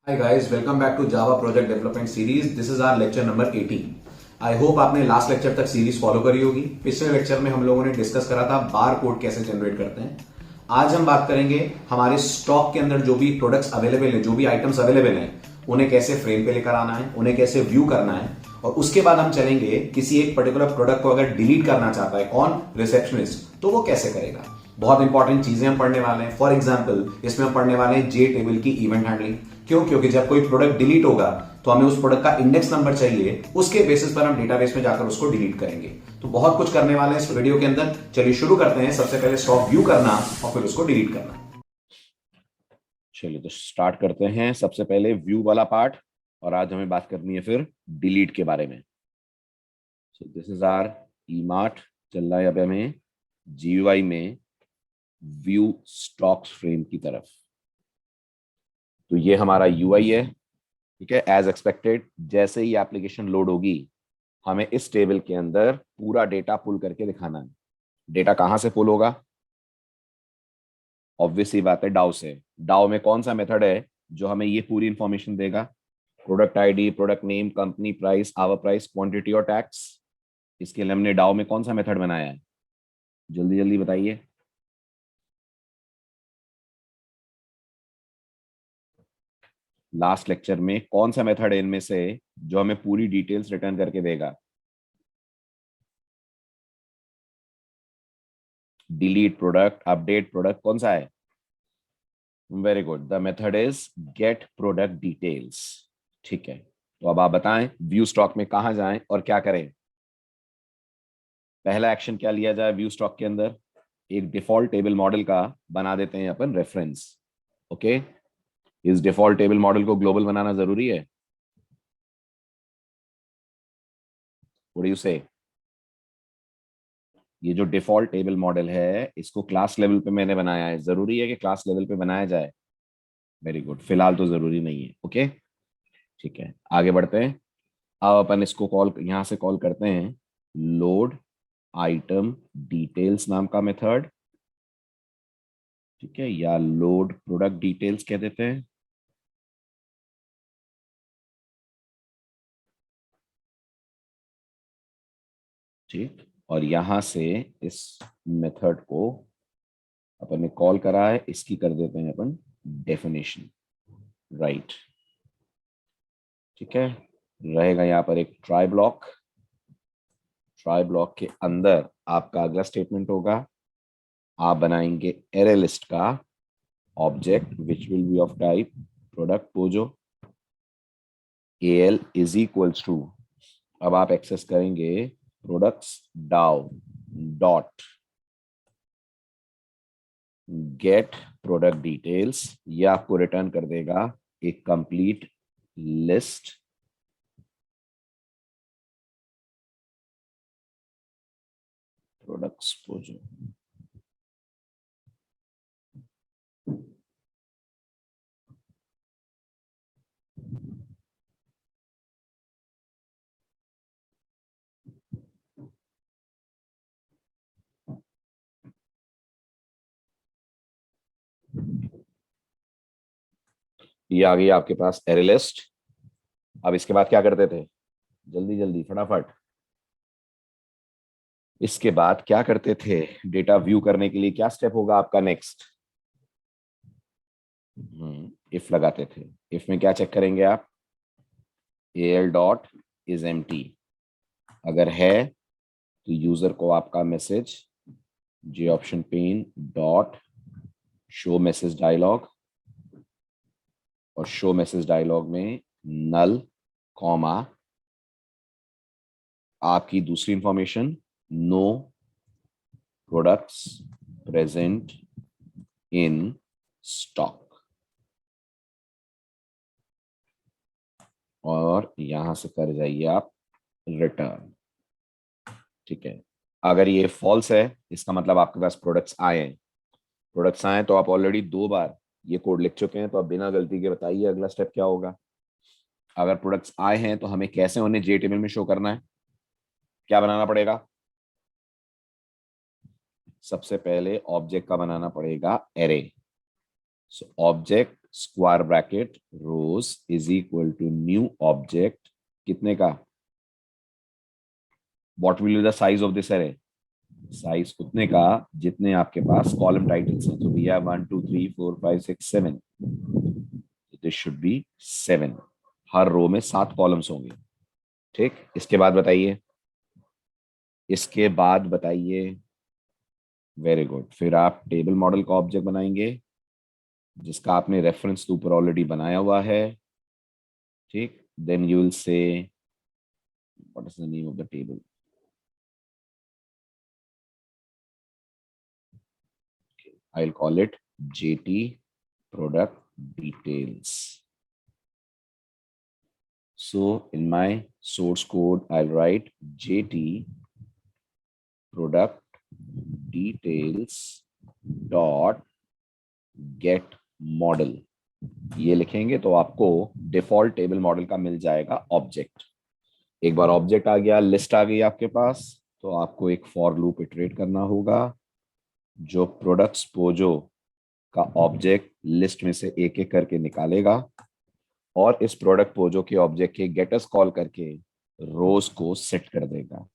Hi guys, welcome back to Java Project Development Series. This is our lecture number 18. I hope आपने last lecture तक series follow करी होगी। पिछले lecture में हम लोगों ने डिस्कस करा था बार कोड कैसे जनरेट करते हैं। आज हम बात करेंगे हमारे स्टॉक के अंदर जो भी प्रोडक्ट्स अवेलेबल है, जो भी आइटम्स अवेलेबल हैं, उन्हें कैसे फ्रेम पे लेकर आना है, उन्हें कैसे व्यू करना है। और उसके बाद हम चलेंगे किसी एक पर्टिकुलर प्रोडक्ट को अगर डिलीट करना चाहता है कौन, रिसेप्शनिस्ट, तो वो कैसे करेगा। बहुत इंपॉर्टेंट चीजें हम पढ़ने वाले हैं। फॉर एग्जाम्पल इसमें हम पढ़ने वाले हैं जे टेबल की इवेंट हैंडलिंग। क्यों? क्योंकि जब कोई प्रोडक्ट डिलीट होगा तो हमें उस प्रोडक्ट का इंडेक्स नंबर चाहिए, उसके बेसिस पर हम डेटाबेस में जाकर उसको डिलीट करेंगे। तो बहुत कुछ करने वाले हैं इस वीडियो के अंदर। चलिए शुरू करते हैं। सबसे पहले स्टॉक व्यू करना और फिर उसको डिलीट करना। चलिए तो स्टार्ट करते हैं। सबसे पहले व्यू वाला पार्ट, और आज हमें बात करनी है फिर डिलीट के बारे में। So this is R e mart. चल रहा है अब हमें जीयूआई में व्यू स्टॉक्स फ्रेम की तरफ। तो ये हमारा यूआई है, ठीक है। एज एक्सपेक्टेड जैसे ही एप्लीकेशन लोड होगी हमें इस टेबल के अंदर पूरा डेटा पुल करके दिखाना है। डेटा कहाँ से पुल होगा? ऑब्वियस ही बात है, डाउ से। डाउ में कौन सा मेथड है जो हमें ये पूरी इंफॉर्मेशन देगा? Product ID, product name, company price, our price, quantity और टैक्स। इसके लिए हमने डाउ में कौन सा मेथड बनाया है? जल्दी जल्दी बताइए। लास्ट लेक्चर में कौन सा मेथड है इनमें से जो हमें पूरी डिटेल्स रिटर्न करके देगा? डिलीट प्रोडक्ट, अपडेट प्रोडक्ट, कौन सा है? Very good, the method is get product details. ठीक है, तो अब आप बताएं व्यू स्टॉक में कहां जाएं और क्या करें। पहला एक्शन क्या लिया जाए व्यू स्टॉक के अंदर? एक डिफॉल्ट टेबल मॉडल का बना देते हैं अपन रेफरेंस। ओके, इस डिफॉल्ट टेबल मॉडल को ग्लोबल बनाना जरूरी है। व्हाट डू यू से? ये जो डिफॉल्ट टेबल मॉडल है इसको क्लास लेवल पे मैंने बनाया है, जरूरी है कि क्लास लेवल पे बनाया जाए? वेरी गुड, फिलहाल तो जरूरी नहीं है। ओके, ठीक है, आगे बढ़ते हैं। अब अपन इसको कॉल, यहां से कॉल करते हैं लोड आइटम डिटेल्स नाम का मेथड, ठीक है, या लोड प्रोडक्ट डिटेल्स कह देते हैं। ठीक, और यहां से इस मेथड को अपन ने कॉल करा है, इसकी कर देते हैं अपन डेफिनेशन। राइट, ठीक है। रहेगा यहाँ पर एक ट्राई ब्लॉक। ट्राई ब्लॉक के अंदर आपका अगला स्टेटमेंट होगा, आप बनाएंगे एरे लिस्ट का object which will be of type product POJO. L is equals to, अब आप एक्सेस करेंगे products DAO dot get product details. ये आपको रिटर्न कर देगा एक कंप्लीट लिस्ट प्रोडक्ट्स पोजो। ये आ गई आपके पास एरे लिस्ट। अब इसके बाद क्या करते थे? जल्दी जल्दी फटाफट। इसके बाद क्या करते थे? डेटा व्यू करने के लिए क्या स्टेप होगा आपका नेक्स्ट? इफ लगाते थे। इफ में क्या चेक करेंगे आप? एल डॉट इज एम्प्टी, अगर है तो यूजर को आपका message J option pane dot show message dialog, और शो मैसेज डायलॉग में नल कॉमा आपकी दूसरी information no products present in stock, और यहां से कर जाइए आप रिटर्न। ठीक है, अगर ये फॉल्स है इसका मतलब आपके पास प्रोडक्ट्स आए हैं। प्रोडक्ट्स आए तो आप ऑलरेडी 2 बार ये कोड लिख चुके हैं, तो आप बिना गलती के बताइए अगला स्टेप क्या होगा। अगर प्रोडक्ट्स आए हैं तो हमें कैसे उन्हें जे टेबल में शो करना है? क्या बनाना पड़ेगा? सबसे पहले ऑब्जेक्ट का बनाना पड़ेगा array. So object square bracket rows is equal to new object कितने का, what will be the size of this array, size उतने का जितने आपके पास कॉलम टाइटल्स हैं। तो भैया 1 2 3 4 5 6 7, दिस शुड बी 7। हर रो में 7 कॉलम्स होंगे। ठीक, इसके बाद बताइए, इसके बाद बताइए, वेरी गुड। फिर आप टेबल मॉडल का ऑब्जेक्ट बनाएंगे जिसका आपने रेफरेंस तो ऊपर ऑलरेडी बनाया हुआ है। ठीक, then you will say what is the name of the table, I'll call it JT product details. So in my source code, I'll write JT product details dot get model। ये लिखेंगे तो आपको default table model का मिल जाएगा object. एक बार object आ गया, list आ गई आपके पास, तो आपको एक फॉर लूप इटरेट करना होगा जो प्रोडक्ट्स पोजो का ऑब्जेक्ट लिस्ट में से एक एक करके निकालेगा और इस प्रोडक्ट पोजो के ऑब्जेक्ट के गेटर्स कॉल करके रोज को सेट कर देगा।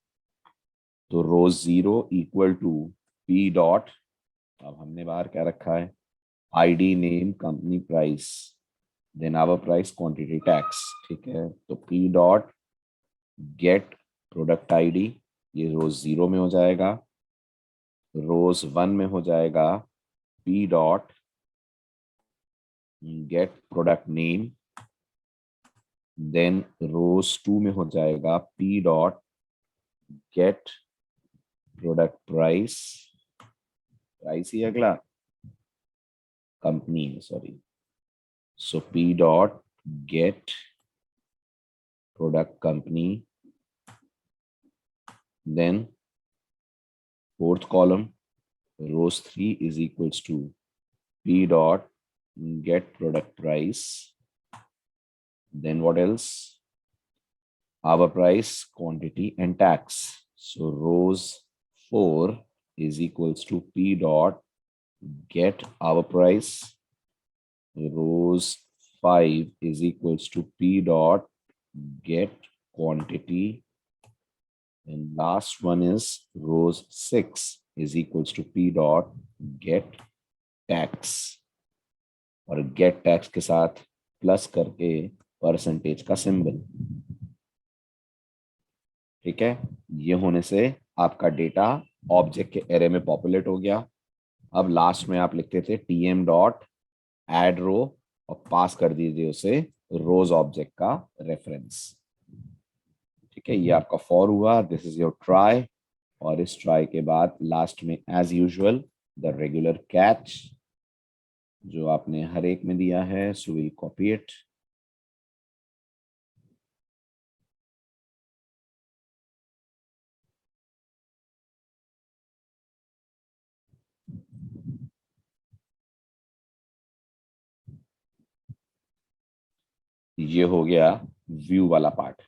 तो rows 0 equal to P dot, अब हमने बाहर क्या रखा है, ID name company price then our price quantity tax. ठीक है, तो P dot get product ID, ये रोज 0 में हो जाएगा। रोज 1 में हो जाएगा P dot get product name, then rows 2 में हो जाएगा P dot get product price, price ही अगला कंपनी है, sorry, so P dot get product company, then fourth column rows 3 is equals to p dot get product price, then what else, our price quantity and tax, so rows 4 is equals to p dot get our price, rows 5 is equals to p dot get quantity, and last one is rows 6 is equals to p dot get tax, और get tax के साथ plus करके percentage का symbol. ठीक है, ये होने से आपका डेटा ऑब्जेक्ट के एरे में पॉपुलेट हो गया। अब लास्ट में आप लिखते थे टीएम डॉट एड रो और पास कर दीजिए उसे रोज ऑब्जेक्ट का रेफरेंस। ठीक है, ये आपका फॉर हुआ, दिस इज योर ट्राई। और इस ट्राई के बाद लास्ट में as usual the regular catch जो आपने हर एक में दिया है, सो विल कॉपी इट। ये हो गया व्यू वाला पार्ट।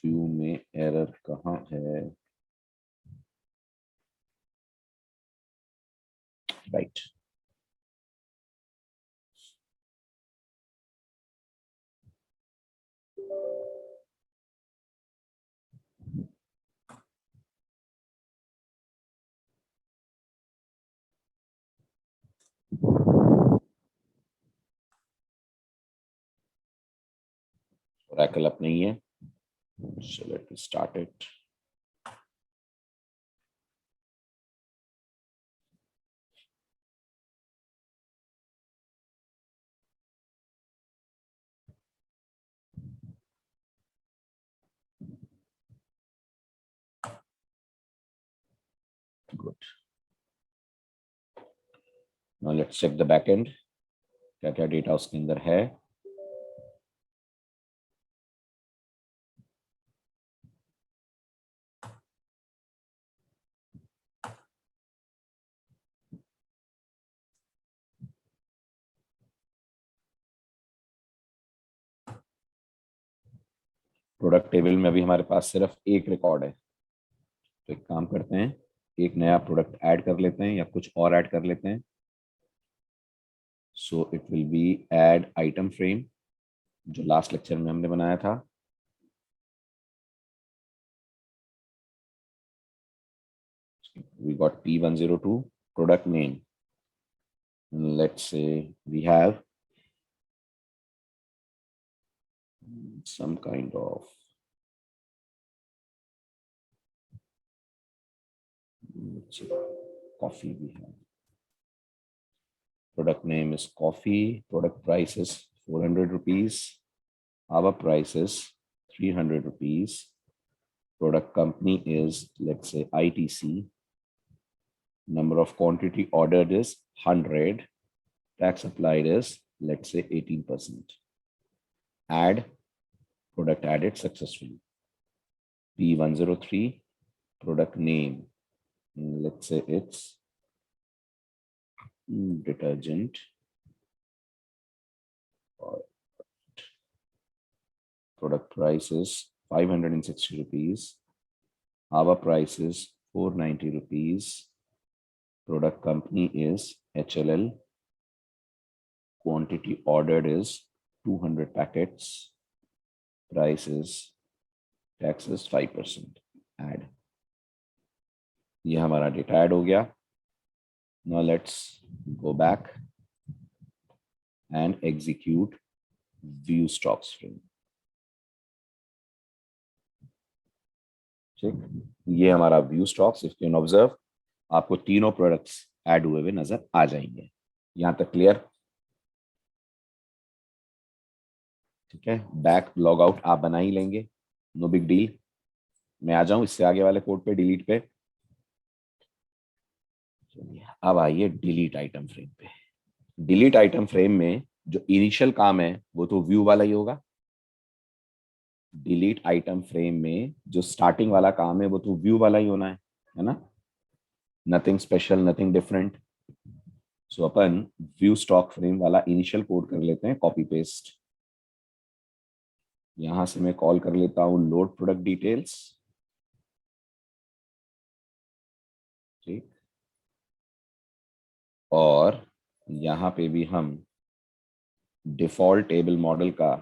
व्यू में एरर कहाँ है, राइट। Oracle up नहीं है, so let me start it. Good. Now let's check the backend, क्या क्या डेटा उसके अंदर है। प्रोडक्ट टेबल में अभी हमारे पास सिर्फ एक रिकॉर्ड है, तो एक काम करते हैं, एक नया प्रोडक्ट ऐड कर लेते हैं या कुछ और ऐड कर लेते हैं. So it will be add item frame, जो लास्ट लेक्चर में हमने बनाया था. We got P102 product name. Let's say we have some kind of coffee. We have product name is coffee. Product price is 400 rupees. Our price is 300 rupees. Product company is, let's say, ITC. Number of quantity ordered is 100. Tax applied is, let's say, 18%. Add, product added successfully. P103, product name, let's say it's detergent. Product price is 560 rupees. Our price is 490 rupees. Product company is HLL. Quantity ordered is 200 packets. Price is, tax is 5%. Add. ये हमारा data add हो गया. Now let's go back and execute view stocks frame. ठीक, ये हमारा view stocks. If can observe, आपको तीनों products add हुए हुए नजर आ जाएंगे. यहां तक क्लियर? ठीक है, बैक लॉग आउट आप बना ही लेंगे, नो बिग डील. मैं आ जाऊं इससे आगे वाले कोड पे, डिलीट पे. अब आइए डिलीट आइटम फ्रेम पे. डिलीट आइटम फ्रेम में जो इनिशियल काम है वो तो व्यू वाला ही होगा. डिलीट आइटम फ्रेम में जो स्टार्टिंग वाला काम है वो तो व्यू वाला ही होना है ना. Nothing special, nothing different. So अपन व्यू स्टॉक फ्रेम वाला इनिशियल कोड कर लेते हैं, कॉपी पेस्ट. यहां से मैं कॉल कर लेता हूं लोड प्रोडक्ट डिटेल्स. ठीक, और यहां पे भी हम डिफॉल्ट टेबल मॉडल का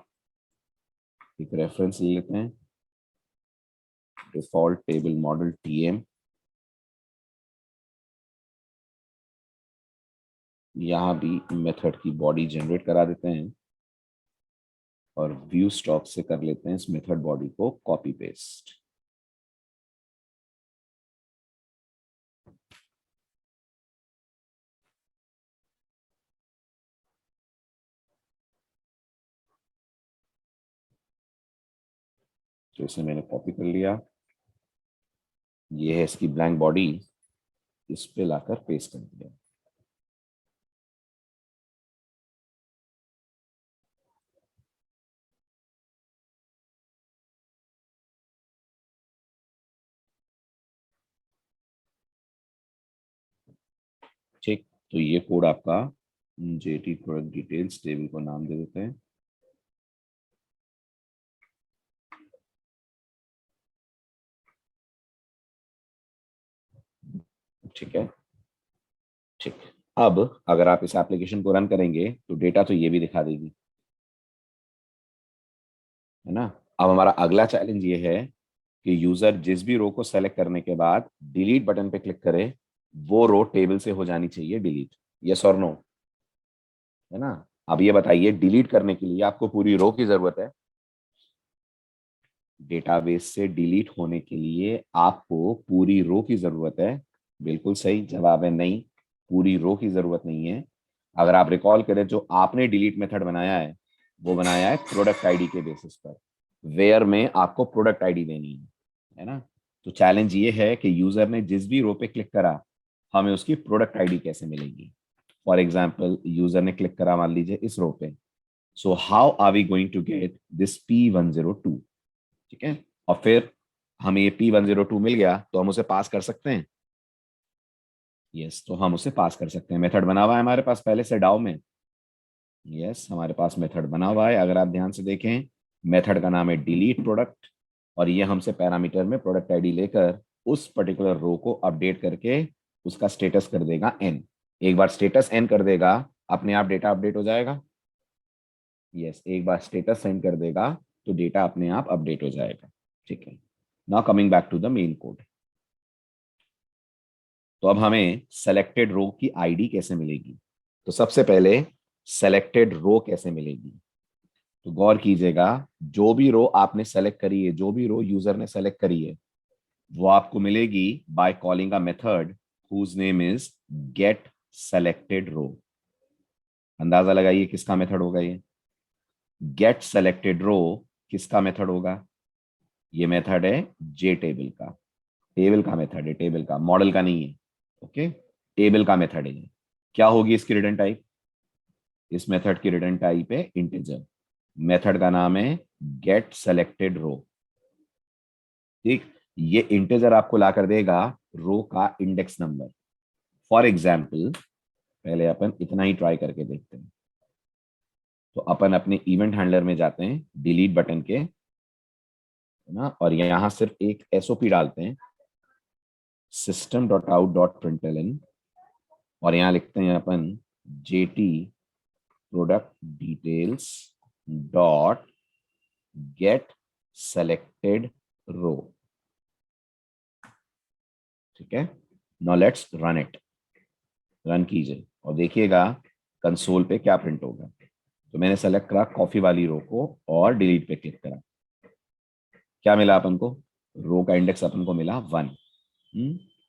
एक रेफरेंस ले लेते हैं. Default table model TM. यहां भी मेथड की बॉडी जनरेट करा देते हैं और व्यू स्टॉक से कर लेते हैं इस मेथड बॉडी को कॉपी पेस्ट. तो इसे मैंने कॉपी कर लिया. ये है इसकी ब्लैंक बॉडी, इस पे लाकर पेस्ट कर दिया. ठीक, तो ये कोड आपका JT प्रोडक्ट डिटेल्स टेबल को नाम दे देते हैं. ठीक है. ठीक, अब अगर आप इस एप्लीकेशन को रन करेंगे तो डेटा तो ये भी दिखा देगी, है ना. अब हमारा अगला चैलेंज ये है कि यूजर जिस भी रो को सेलेक्ट करने के बाद डिलीट बटन पे क्लिक करे, वो रो टेबल से हो जानी चाहिए डिलीट. यस और नो, है ना. अब ये बताइए, डिलीट करने के लिए आपको पूरी रो की जरूरत है? डेटाबेस से डिलीट होने के लिए आपको पूरी रो की जरूरत है? बिल्कुल सही जवाब है नहीं, पूरी रो की जरूरत नहीं है. अगर आप रिकॉल करें, जो आपने डिलीट मेथड बनाया है वो बनाया है प्रोडक्ट आईडी के बेसिस पर, वेयर में आपको प्रोडक्ट आईडी देनी है ना. तो चैलेंज ये है कि यूजर ने जिस भी रो पे क्लिक करा, हमें उसकी प्रोडक्ट आईडी कैसे मिलेगी. फॉर एग्जाम्पल, यूजर ने क्लिक करा मान लीजिए इस रो पे. So how are we going to get this P102? ठीक है, और फिर हमें ये P102 मिल गया तो हम उसे पास कर सकते हैं. यस, तो हम उसे पास कर सकते हैं. मेथड बना हुआ है हमारे पास पहले से डाउ में. यस, हमारे पास मेथड बना हुआ है. अगर आप ध्यान से देखें, मेथड का नाम है डिलीट प्रोडक्ट, और ये हमसे पैरामीटर में प्रोडक्ट आईडी लेकर उस पर्टिकुलर रो को अपडेट करके उसका स्टेटस कर देगा n। एक बार स्टेटस n कर देगा, अपने आप डेटा अपडेट हो जाएगा। यस, एक बार स्टेटस सेंड कर देगा तो डेटा अपने आप अपडेट हो जाएगा। ठीक है, now coming back to the main code. तो अब हमें सेलेक्टेड रो की आईडी कैसे मिलेगी? तो सबसे पहले सेलेक्टेड रो कैसे मिलेगी, तो गौर कीजिएगा, जो भी रो आपने सेलेक्ट करी है, जो भी रो यूजर ने सेलेक्ट करी है, वो आपको मिलेगी by calling a method whose name is get selected row. अंदाजा लगाइए किसका मेथड होगा ये? गेट सेलेक्टेड रो किसका मेथड होगा? ये मेथड है जे टेबल का। टेबल का मेथड है, टेबल का, मॉडल का नहीं है। ओके, टेबल का मेथड है ये। क्या होगी इसकी रिटर्न टाइप? इस मेथड की रिटर्न टाइप है इंटीजर। मेथड का नाम है गेट सेलेक्टेड रो। ठीक, ये इंटीजर आपको ला कर देगा रो का इंडेक्स नंबर। फॉर एग्जाम्पल, पहले अपन इतना ही ट्राई करके देखते हैं। तो अपन अपने इवेंट हैंडलर में जाते हैं, डिलीट बटन के, है ना, और यहां सिर्फ एक एसओपी डालते हैं, system.out.println, और यहां लिखते हैं अपन JT product details dot get selected row. ठीक है, now let's run it. Run कीजिए और देखिएगा कंसोल पे क्या प्रिंट होगा। तो मैंने सेलेक्ट करा कॉफी वाली रो को और डिलीट पे क्लिक करा। क्या मिला अपन को? रो का इंडेक्स अपन को मिला 1।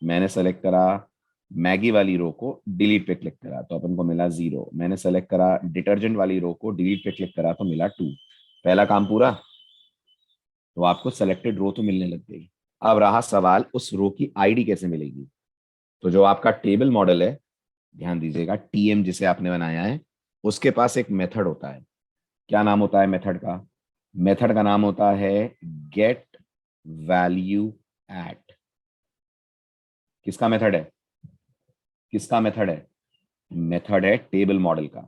मैंने सेलेक्ट करा मैगी वाली रो को, डिलीट पे क्लिक करा तो अपन को मिला 0। मैंने सेलेक्ट करा डिटर्जेंट वाली रो को, डिलीट पे क्लिक करा तो मिला 2। पहला काम पूरा। तो आपको सेलेक्टेड रो तो मिलने लग गई। अब रहा सवाल उस रो की आईडी कैसे मिलेगी। तो जो आपका टेबल मॉडल है, ध्यान दीजिएगा, टीएम जिसे आपने बनाया है, उसके पास एक मेथड होता है। क्या नाम होता है मेथड का? मेथड का नाम होता है गेट वैल्यू एट। किसका मेथड है? किसका मेथड है? मेथड है टेबल मॉडल का।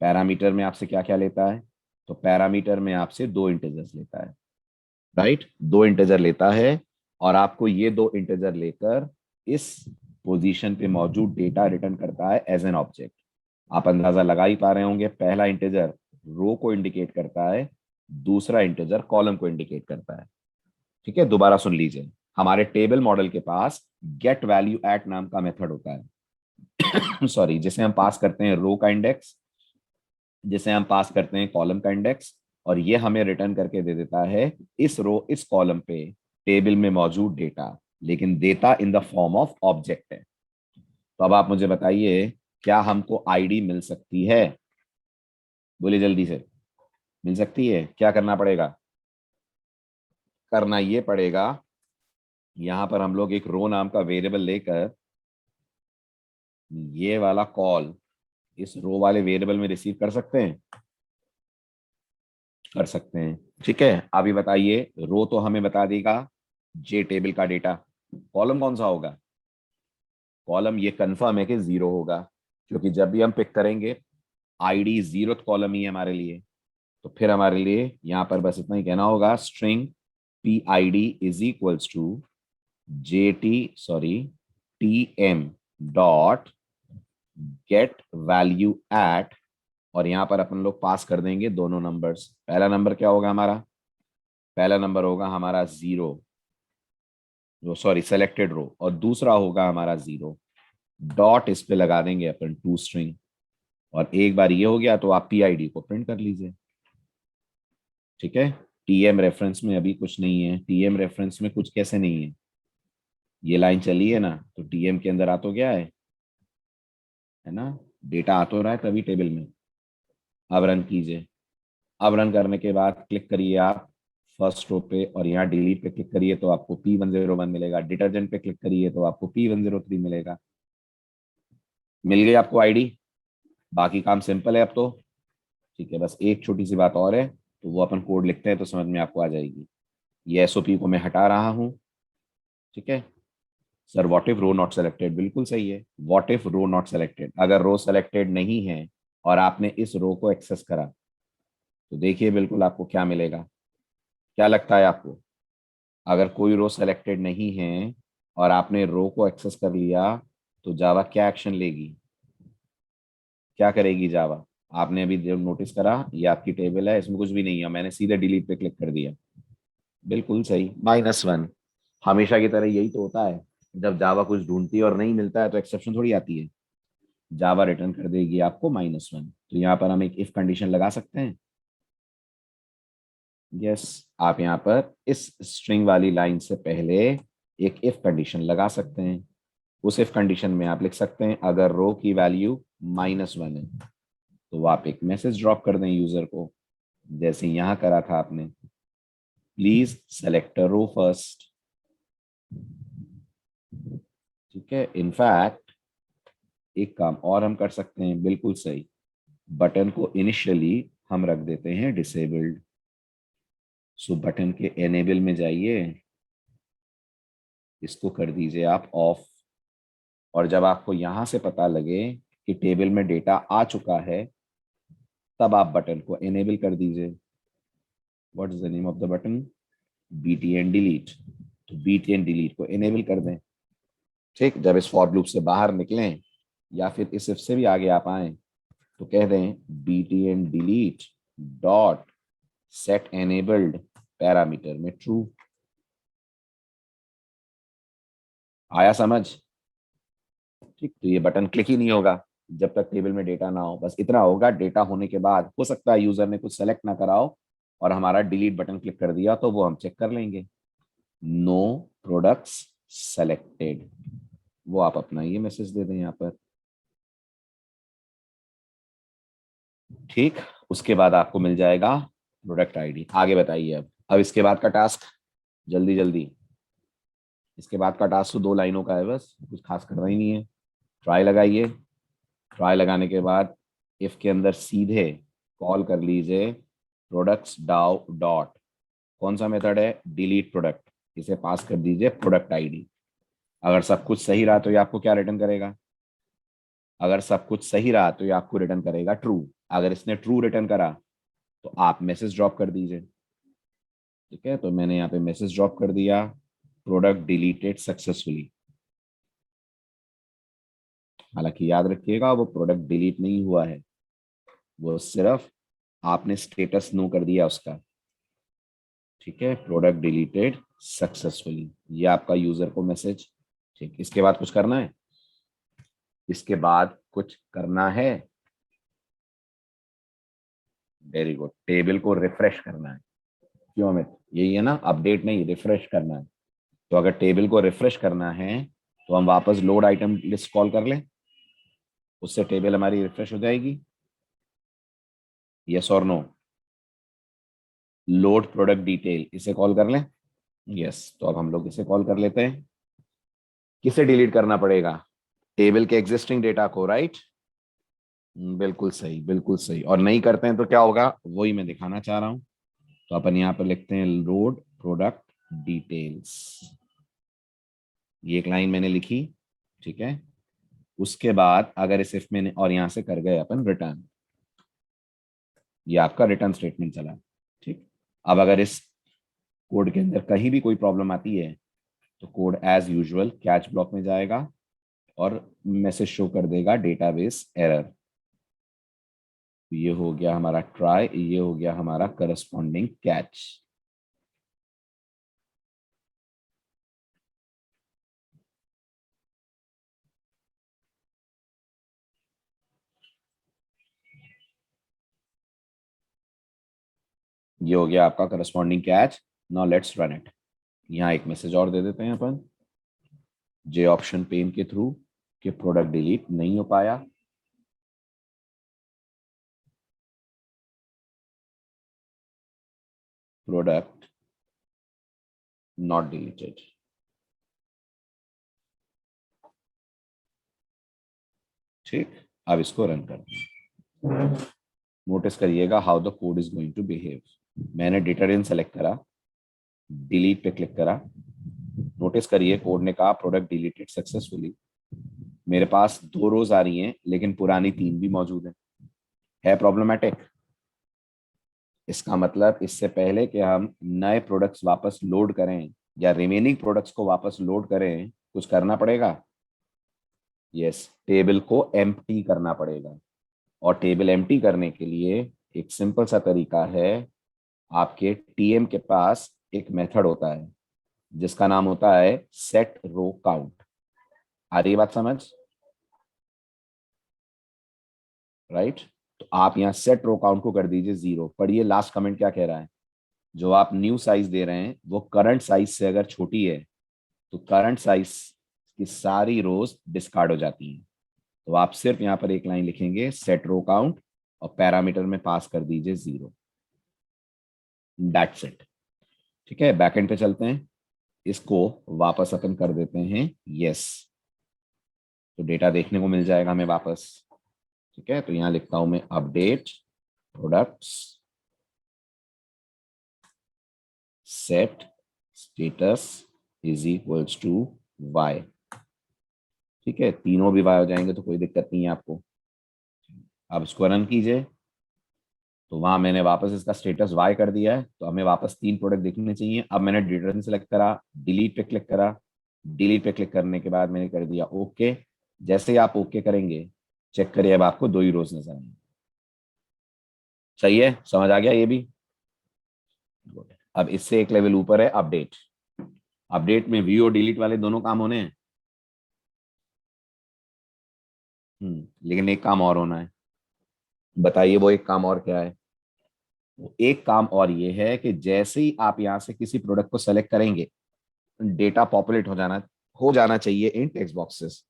पैरामीटर में आपसे क्या क्या लेता है? तो पैरामीटर में आपसे 2 इंटीजर्स लेता है, राइट, 2 इंटीजर लेता है, और आपको ये 2 इंटीजर लेकर इस पोजीशन पे मौजूद डेटा रिटर्न करता है एज एन ऑब्जेक्ट। आप अंदाजा लगा ही पा रहे होंगे, पहला इंटीजर रो को इंडिकेट करता है, दूसरा इंटीजर कॉलम को इंडिकेट करता है। ठीक है, दोबारा सुन लीजिए, हमारे टेबल मॉडल के पास गेट वैल्यू एट नाम का मेथड होता है सॉरी, जिसे हम पास करते हैं रो का इंडेक्स, जिसे हम पास करते हैं कॉलम का इंडेक्स, और ये हमें रिटर्न करके दे देता है इस रो इस कॉलम पे टेबल में मौजूद डेटा, लेकिन data in the form of object है। तो अब आप मुझे बताइए, क्या हमको आईडी मिल सकती है? बोलिए जल्दी से। मिल सकती है? क्या करना पड़ेगा? करना ये पड़ेगा, यहां पर हम लोग एक रो नाम का वेरिएबल लेकर ये वाला कॉल इस रो वाले वेरिएबल में रिसीव कर सकते हैं। कर सकते हैं। ठीक है, अभी बताइए, रो तो हमें बता देगा जे टेबल का डेटा, कॉलम कौन सा होगा? कॉलम ये कंफर्म है कि 0 होगा, क्योंकि जब भी हम पिक करेंगे आईडी 0th कॉलम ही है हमारे लिए। तो फिर हमारे लिए यहाँ पर बस इतना ही कहना होगा, string P I D is equals to TM dot get value at, और यहाँ पर अपन लोग पास कर देंगे दोनों नंबर्स। पहला नंबर क्या होगा हमारा? पहला नंबर होगा हमारा 0, जो सॉरी सेलेक्टेड रो, और दूसरा होगा हमारा 0। डॉट इस पे लगा देंगे अपन टू स्ट्रिंग, और एक बार ये हो गया तो आप पीआईडी को प्रिंट कर लीजिए। ठीक है, टीएम रेफरेंस में अभी कुछ नहीं है, टीएम रेफरेंस में कुछ कैसे नहीं है? ये लाइन चली है ना, तो टीएम के अंदर आ तो गया है ना, डेटा आ तो रहा है तभी टेबल में। अब रन कीजिए। अब रन करने के बाद क्लिक करिए आप फर्स्ट रो पे, और यहाँ डिलीट पे क्लिक करिए तो आपको P101 मिलेगा। डिटर्जेंट पे क्लिक करिए तो आपको P103 मिलेगा। मिल गई आपको आईडी। बाकी काम सिंपल है अब तो। ठीक है, बस एक छोटी सी बात और है, तो वो अपन कोड लिखते हैं तो समझ में आपको आ जाएगी। ये एसओपी को मैं हटा रहा हूँ। ठीक है sir, what if row not selected, बिल्कुल सही है। What if row not selected, अगर रो सेलेक्टेड नहीं है और आपने इस रो को एक्सेस करा, तो देखिए बिल्कुल आपको क्या मिलेगा। क्या लगता है आपको? अगर कोई रो सेलेक्टेड नहीं है और आपने रो को एक्सेस कर लिया तो जावा क्या एक्शन लेगी, क्या करेगी जावा? आपने अभी जो नोटिस करा, ये आपकी टेबल है, इसमें कुछ भी नहीं है, मैंने सीधे डिलीट पे क्लिक कर दिया, बिल्कुल सही, -1। हमेशा की तरह यही तो होता है, जब जावा कुछ ढूंढती है और नहीं मिलता है तो एक्सेप्शन थोड़ी आती है, जावा रिटर्न कर देगी आपको -1। तो यहाँ पर हम एक इफ कंडीशन लगा सकते हैं। यस, आप यहाँ पर इस स्ट्रिंग वाली लाइन से पहले एक इफ कंडीशन लगा सकते हैं। उस इफ कंडीशन में आप लिख सकते हैं अगर रो की वैल्यू -1 है तो आप एक मैसेज ड्रॉप कर दें यूजर को, जैसे यहाँ करा था आपने, प्लीज सेलेक्ट रो फर्स्ट। ठीक है, इनफैक्ट एक काम और हम कर सकते हैं, बिल्कुल सही, बटन को इनिशियली हम रख देते हैं डिसेबल्ड। सो बटन के एनेबल में जाइए, इसको कर दीजिए आप ऑफ, और जब आपको यहां से पता लगे कि टेबल में डेटा आ चुका है तब आप बटन को एनेबल कर दीजिए। What is the name of the button? btn delete. तो btn डिलीट को एनेबल कर दें। ठीक, जब इस फॉर लूप से बाहर निकलें या फिर इस if से भी आगे आप आए तो कह दें btn delete dot set enabled parameter में ट्रू। आया समझ? ठीक, तो ये बटन क्लिक ही नहीं होगा जब तक टेबल में डेटा ना हो। बस इतना होगा, डेटा होने के बाद हो सकता है यूजर ने कुछ सेलेक्ट ना करा हो और हमारा डिलीट बटन क्लिक कर दिया तो वो हम चेक कर लेंगे, नो प्रोडक्ट्स सेलेक्टेड, वो आप अपना ये मैसेज दे दें यहाँ पर। ठीक, उसके बाद आपको मिल जाएगा प्रोडक्ट आईडी। आगे बताइए अब इसके बाद का टास्क, जल्दी जल्दी। इसके बाद का टास्क तो 2 लाइनों का है, बस कुछ खास करना ही नहीं है। ट्राई लगाइए, ट्राई लगाने के बाद इफ के अंदर सीधे कॉल कर लीजिए प्रोडक्ट्स डाउ डॉट, कौन सा मेथड है? Delete product. इसे पास कर दीजिए प्रोडक्ट आईडी। अगर सब कुछ सही रहा तो ये आपको क्या रिटर्न करेगा? अगर सब कुछ सही रहा तो ये आपको रिटर्न करेगा ट्रू। अगर इसने ट्रू रिटर्न करा तो आप मैसेज ड्रॉप कर दीजिए। ठीक है, तो मैंने यहाँ पे मैसेज ड्रॉप कर दिया, प्रोडक्ट डिलीटेड सक्सेसफुली। हालांकि याद रखिएगा वो प्रोडक्ट डिलीट नहीं हुआ है, वो सिर्फ आपने स्टेटस नो कर दिया उसका। ठीक है, प्रोडक्ट डिलीटेड सक्सेसफुली, ये आपका यूजर को मैसेज। ठीक, इसके बाद कुछ करना है? इसके बाद कुछ करना है, वेरी गुड, टेबल को रिफ्रेश करना है। क्यों अमित? यही है ना, अपडेट नहीं, रिफ्रेश करना है। तो अगर टेबल को रिफ्रेश करना है तो हम वापस लोड आइटम लिस्ट कॉल कर लें, उससे टेबल हमारी रिफ्रेश हो जाएगी। यस और नो? लोड प्रोडक्ट डिटेल, इसे कॉल कर लें। यस, तो अब हम लोग इसे कॉल कर लेते हैं। किसे डिलीट करना पड़ेगा? टेबल के एग्जिस्टिंग डेटा को, राइट? बिल्कुल सही, बिल्कुल सही। और नहीं करते हैं तो क्या होगा, वही मैं दिखाना चाह रहा हूं। तो अपन यहाँ पर लिखते हैं लोड प्रोडक्ट डिटेल्स, ये एक लाइन मैंने लिखी। ठीक है, उसके बाद अगर इस इफ मैंने और यहां से कर गए अपन रिटर्न, ये आपका रिटर्न स्टेटमेंट चला। ठीक, अब अगर इस कोड के अंदर कहीं भी कोई प्रॉब्लम आती है तो code as usual catch block में जाएगा और मैसेज शो कर देगा डेटाबेस एरर। ये हो गया हमारा ट्राई, ये हो गया हमारा करस्पॉन्डिंग कैच। ये हो गया आपका corresponding catch. Now let's run it. यहाँ एक मैसेज और दे देते हैं अपन जे ऑप्शन पेन के थ्रू कि प्रोडक्ट डिलीट नहीं हो पाया। Product not deleted. ठीक, अब इसको रन करते हैं। नोटिस करिएगा how the code is going to behave. मैंने डिटरजेंट सेलेक्ट करा, डिलीट पे क्लिक करा, नोटिस करिए कोड ने कहा प्रोडक्ट डिलीटेड सक्सेसफुली। मेरे पास 2 रोज आ रही हैं लेकिन पुरानी 3 भी मौजूद है प्रॉब्लमेटिक। इसका मतलब इससे पहले कि हम नए प्रोडक्ट्स वापस लोड करें या रिमेनिंग प्रोडक्ट्स को वापस लोड करें, कुछ करना पड़ेगा। यस, टेबल को एम्प्टी करना पड़ेगा। और टेबल एम्प्टी करने के लिए एक सिंपल सा तरीका है, आपके टीएम के पास एक मेथड होता है जिसका नाम होता है सेट रो काउंट। आ रही बात समझ? राइट। तो आप यहाँ सेट रो काउंट को कर दीजिए 0। पढ़िए लास्ट कमेंट क्या कह रहा है। जो आप न्यू साइज दे रहे हैं वो करंट साइज से अगर छोटी है तो करंट साइज की सारी रोज डिस्कार्ड हो जाती हैं। तो आप सिर्फ यहाँ पर एक लाइन लिखेंगे सेट रो काउंट और पैरामीटर में पास कर दीजिए 0। That's it. ठीक है, बैकएंड पे चलते हैं। इसको वापस अपन कर देते हैं यस, तो डेटा देखने को मिल जाएगा हमें वापस। ठीक है, तो यहां लिखता हूं मैं update products set status is equals to Y. ठीक है, तीनों भी वाई हो जाएंगे तो कोई दिक्कत नहीं है आपको। अब इसको रन कीजिए, तो वहां मैंने वापस इसका स्टेटस वाई कर दिया है, तो हमें वापस 3 प्रोडक्ट देखने चाहिए। अब मैंने डिटर्मिनेंट सेलेक्ट करा, डिलीट पे क्लिक करा, डिलीट पे क्लिक करने के बाद मैंने कर दिया ओके। जैसे ही आप ओके करेंगे, चेक करिए अब आपको 2 ही रोज नजर आएंगे। सही है, समझ आ गया ये भी? Good. अब इससे एक लेवल ऊपर है अपडेट। अपडेट में व्यू और डिलीट वाले दोनों काम होने हैं। लेकिन एक काम और होना है। बताइए वो एक काम और क्या है? वो एक काम और ये है कि जैसे ही आप यहां से किसी प्रोडक्ट को सेलेक्ट करेंगे, डेटा पॉपुलेट हो जाना चाहिए इन टेक्स्ट बॉक्सेस।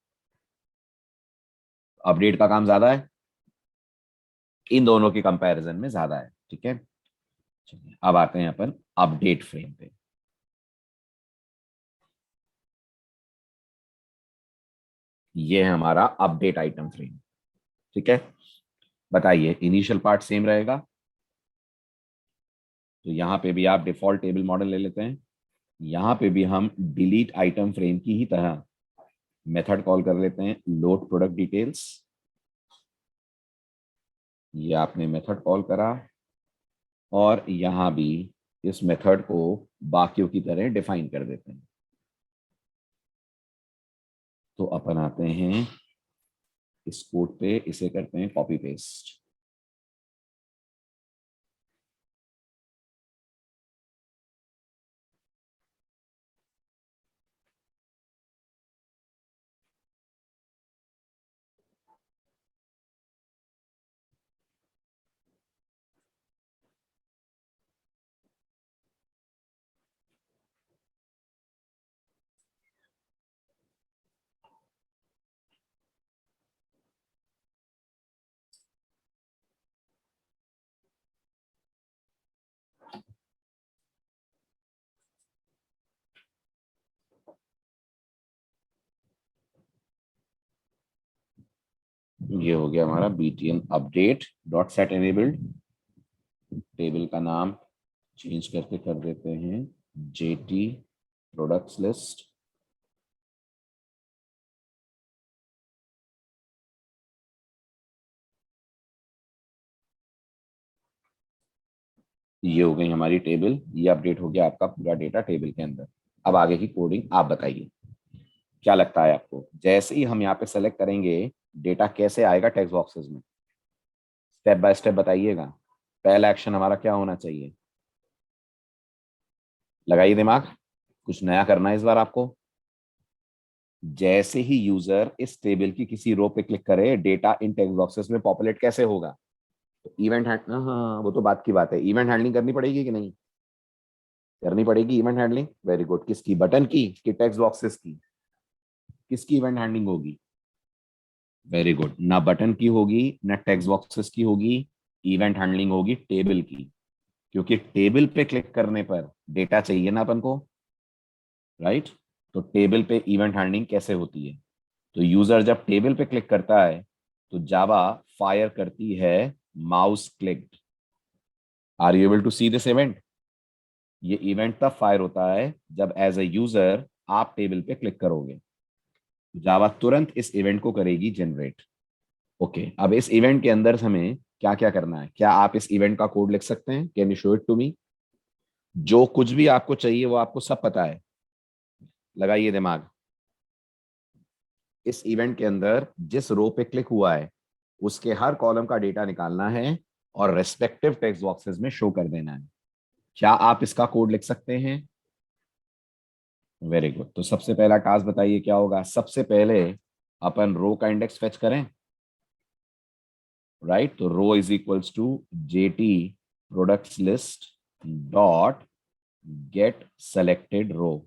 अपडेट का काम ज्यादा है, इन दोनों की कंपैरिजन में ज्यादा है। ठीक है, चलिए अब आते हैं अपन अपडेट फ्रेम पे। ये है हमारा अपडेट आइटम फ्रेम। ठीक है, बताइए इनिशियल पार्ट सेम रहेगा, तो यहां पे भी आप डिफॉल्ट टेबल मॉडल ले लेते हैं। यहां पे भी हम डिलीट आइटम फ्रेम की ही तरह मेथड कॉल कर लेते हैं लोड प्रोडक्ट डिटेल्स। ये आपने मेथड कॉल करा और यहां भी इस मेथड को बाकियों की तरह डिफाइन कर देते हैं। तो अपन आते हैं इस कोड पे, इसे करते हैं कॉपी पेस्ट। ये हो गया हमारा btn update dot set enabled. Table का नाम चेंज करके कर देते हैं जेटी प्रोडक्ट्स लिस्ट। ये हो गई हमारी टेबल, ये अपडेट हो गया आपका पूरा डेटा टेबल के अंदर। अब आगे की कोडिंग आप बताइए, क्या लगता है आपको? जैसे ही हम यहाँ पे सेलेक्ट करेंगे, डेटा कैसे आएगा टेक्स्ट बॉक्सेस में? स्टेप बाय स्टेप बताइएगा। पहला एक्शन हमारा क्या होना चाहिए? लगाइए दिमाग, कुछ नया करना है इस बार आपको। जैसे ही यूजर इस टेबल की किसी रो पे क्लिक करे, डेटा इन टेक्स्ट बॉक्सेस में पॉपुलेट कैसे होगा? तो इवेंट हैंड, हाँ वो तो बात की बात है, इवेंट हैंडलिंग करनी पड़ेगी कि नहीं? करनी पड़ेगी इवेंट हैंडलिंग। Very good. किसकी? बटन की कि टेक्स्ट बॉक्सेस की? किसकी इवेंट हैंडलिंग होगी? Very good. ना बटन की होगी ना टेक्स्ट बॉक्सेस की होगी, इवेंट हैंडलिंग होगी टेबल की। क्योंकि टेबल पे क्लिक करने पर डेटा चाहिए ना अपन को, राइट? तो टेबल पे इवेंट हैंडलिंग कैसे होती है? तो यूजर जब टेबल पे क्लिक करता है तो जावा फायर करती है mouse clicked. Are you able to see this event? ये इवेंट तब फायर होता है जब एज ए यूजर आप टेबल पे क्लिक करोगे, जावा तुरंत इस इवेंट को करेगी जनरेट। ओके, अब इस इवेंट के अंदर हमें क्या क्या करना है? क्या आप इस इवेंट का कोड लिख सकते हैं? Can you show it to me? जो कुछ भी आपको चाहिए वो आपको सब पता है, लगाइए दिमाग। इस इवेंट के अंदर जिस रो पे क्लिक हुआ है उसके हर कॉलम का डेटा निकालना है और रेस्पेक्टिव टेक्स्ट बॉक्सेस में शो कर देना है। क्या आप इसका कोड लिख सकते हैं? Very good. तो सबसे पहला टास्क बताइए क्या होगा। सबसे पहले अपन रो का इंडेक्स फेच करें, राइट। तो row is equals to J T products list dot get selected row.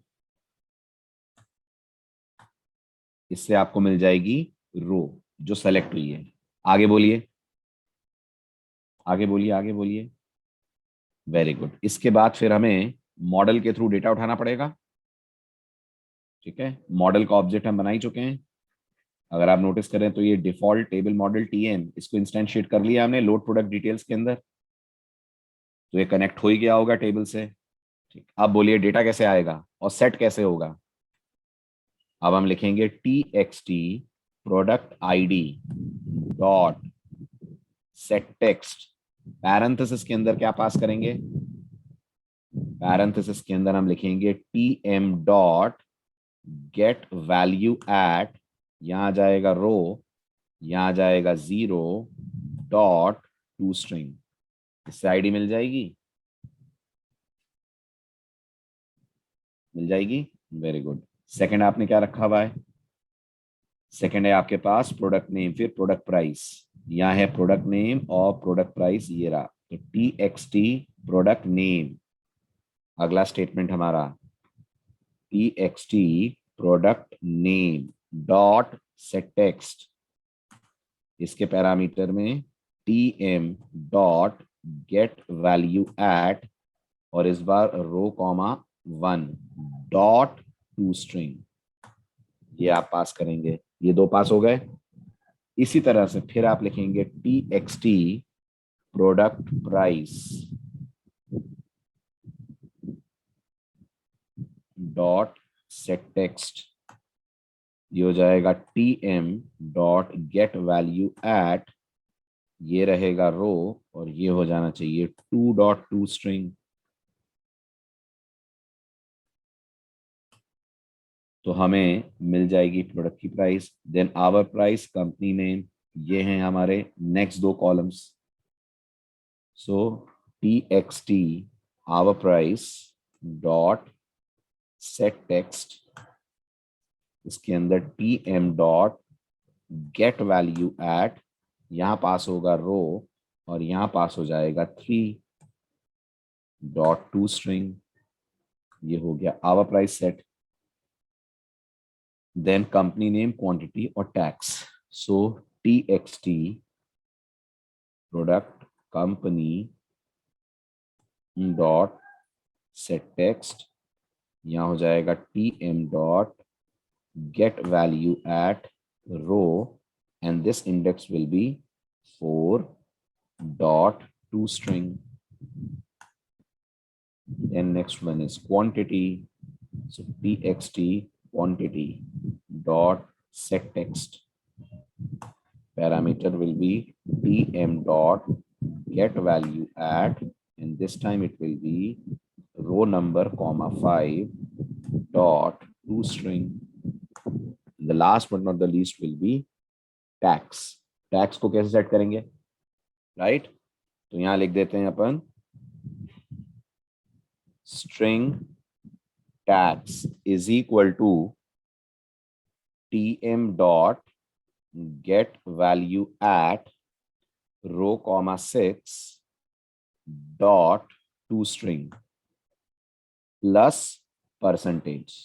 इससे आपको मिल जाएगी रो जो सेलेक्ट हुई है। आगे बोलिए, आगे बोलिए, आगे बोलिए। Very good. इसके बाद फिर हमें मॉडल के थ्रू डेटा उठाना पड़ेगा। ठीक है, मॉडल का ऑब्जेक्ट हम बना ही चुके हैं। अगर आप नोटिस करें तो ये डिफॉल्ट टेबल मॉडल टीएम, इसको इंस्टेंशिएट कर लिया हमने लोड प्रोडक्ट डिटेल्स के अंदर। तो ये कनेक्ट हो ही गया होगा टेबल से। ठीक, अब बोलिए डेटा कैसे आएगा और सेट कैसे होगा। अब हम लिखेंगे T X T product ID dot set text. Parenthesis के अंदर क्या पास करेंगे? पैरेंथेसिस के अंदर हम लिखेंगे T M dot get value at, यहां जाएगा रो, यहां जाएगा 0 डॉट टू स्ट्रिंग। इससे आईडी मिल जाएगी, मिल जाएगी। Very good. सेकंड आपने क्या रखा हुआ है? सेकंड है आपके पास प्रोडक्ट नेम, फिर प्रोडक्ट प्राइस। यहाँ है प्रोडक्ट नेम और प्रोडक्ट प्राइस, ये रहा। तो T X T product name. अगला स्टेटमेंट हमारा T X T product name dot set text. इसके पैरामीटर में T M dot get value at, और इस बार row comma 1 dot to string. ये आप पास करेंगे। ये दो पास हो गए। इसी तरह से फिर आप लिखेंगे T X T product price dot set text. ये हो जाएगा T M dot get value at, ये रहेगा रो, और ये हो जाना चाहिए 2 डॉट टू स्ट्रिंग। तो हमें मिल जाएगी प्रोडक्ट की price, then our price, company name. ये हैं हमारे नेक्स्ट दो columns. So T X T our price dot set text, इसके अंदर T M dot get value at, यहां पास होगा रो और यहां पास हो जाएगा 3 डॉट टू स्ट्रिंग। ये हो गया our price set. Then company name, quantity और tax. So T X T product company dot set text, यहाँ हो जाएगा T M dot get value at row, and this index will be 4 dot to string. Then next one is quantity. So txt quantity dot set text. Parameter will be tm dot get value at, and this time it will be row number comma 5 dot to string. The last but not the least will be tax. Tax को कैसे set करेंगे, right? तो यहां लिख देते हैं अपन string tax is equal to T M dot get value at row comma 6 dot to string plus percentage,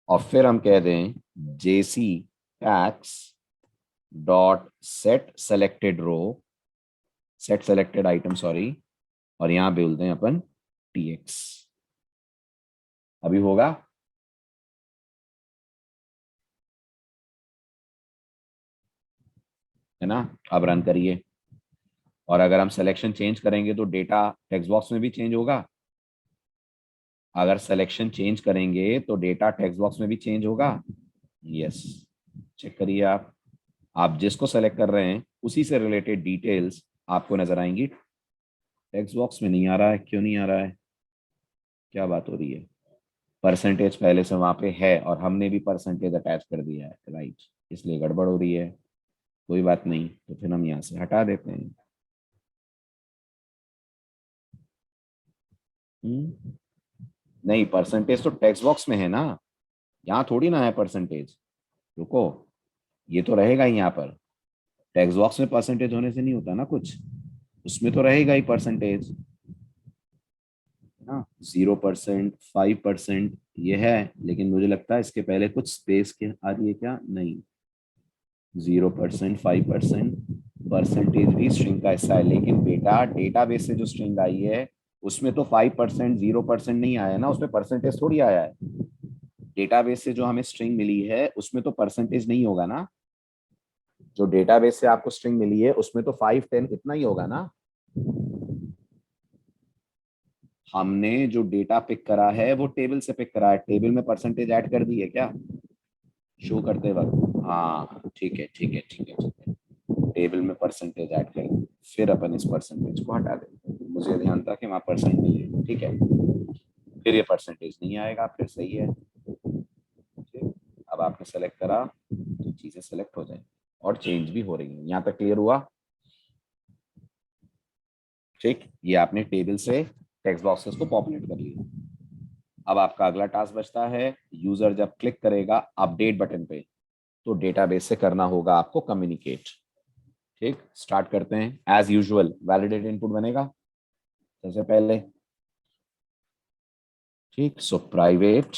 और फिर हम कह दें JC tax dot set selected row, set selected item sorry, और यहां बोल दें अपन tx। अभी होगा? है ना? अब रन करिए, और अगर हम सिलेक्शन चेंज करेंगे तो डेटा टेक्स्ट बॉक्स में भी चेंज होगा। अगर सिलेक्शन चेंज करेंगे तो डेटा टेक्स्ट बॉक्स में भी चेंज होगा। यस, चेक करिए आप जिसको सेलेक्ट कर रहे हैं उसी से रिलेटेड डिटेल्स आपको नजर आएंगी। टेक्स्ट बॉक्स में नहीं आ रहा है, क्यों नहीं आ रहा है? क्या बात हो रही है? परसेंटेज पहले से वहां पे है और हमने भी परसेंटेज अटैच कर दिया है, राइट, इसलिए गड़बड़ हो रही है। कोई बात नहीं, तो फिर हम यहाँ से हटा देते हैं। नहीं, परसेंटेज तो टेक्स्ट बॉक्स में है ना, यहाँ थोड़ी ना है परसेंटेज। रुको, ये तो रहेगा ही यहाँ पर। टेक्स्ट बॉक्स में परसेंटेज होने से नहीं होता ना कुछ, उसमें तो रहेगा ही परसेंटेज ना। 0%, 5% ये है, लेकिन मुझे लगता है इसके पहले कुछ स्पेस के आ रही है क्या, नहीं। 0%, 5% परसेंटेज भी स्ट्रिंग का हिस्सा है, लेकिन बेटा डेटाबेस से जो स्ट्रिंग आई है उसमें तो 5%, 0% नहीं आया ना, उसमें परसेंटेज थोड़ी आया है। डेटाबेस से जो हमें स्ट्रिंग मिली है उसमें तो परसेंटेज नहीं होगा ना। जो डेटाबेस से आपको स्ट्रिंग मिली है उसमें तो 5, 10 इतना ही होगा ना। हमने जो डेटा पिक करा है वो टेबल से पिक करा है, टेबल में परसेंटेज ऐड कर दी है क्या शो करते वक्त? हाँ ठीक है, ठीक है, ठीक है, ठीक है, टेबल में परसेंटेज ऐड कर दी, फिर अपन इस परसेंटेज को हटा दें। मुझे ध्यान था कि वहां परसेंट नहीं है, ठीक है, फिर ये परसेंटेज नहीं आएगा, फिर सही है। ठीक, अब आपने सेलेक्ट करा तो चीजें सेलेक्ट हो जाएंगी और चेंज भी हो रही है। यहाँ तक क्लियर हुआ? ठीक, ये आपने टेबल से टेक्स्ट बॉक्सेस को पॉपुलेट कर लिया। अब आपका अगला टास्क बचता है, यूजर जब क्लिक करेगा अपडेट बटन पे तो डेटाबेस से करना होगा आपको कम्युनिकेट। ठीक, स्टार्ट करते हैं। एज यूजुअल वैलिडेट इनपुट बनेगा सबसे पहले। ठीक, so private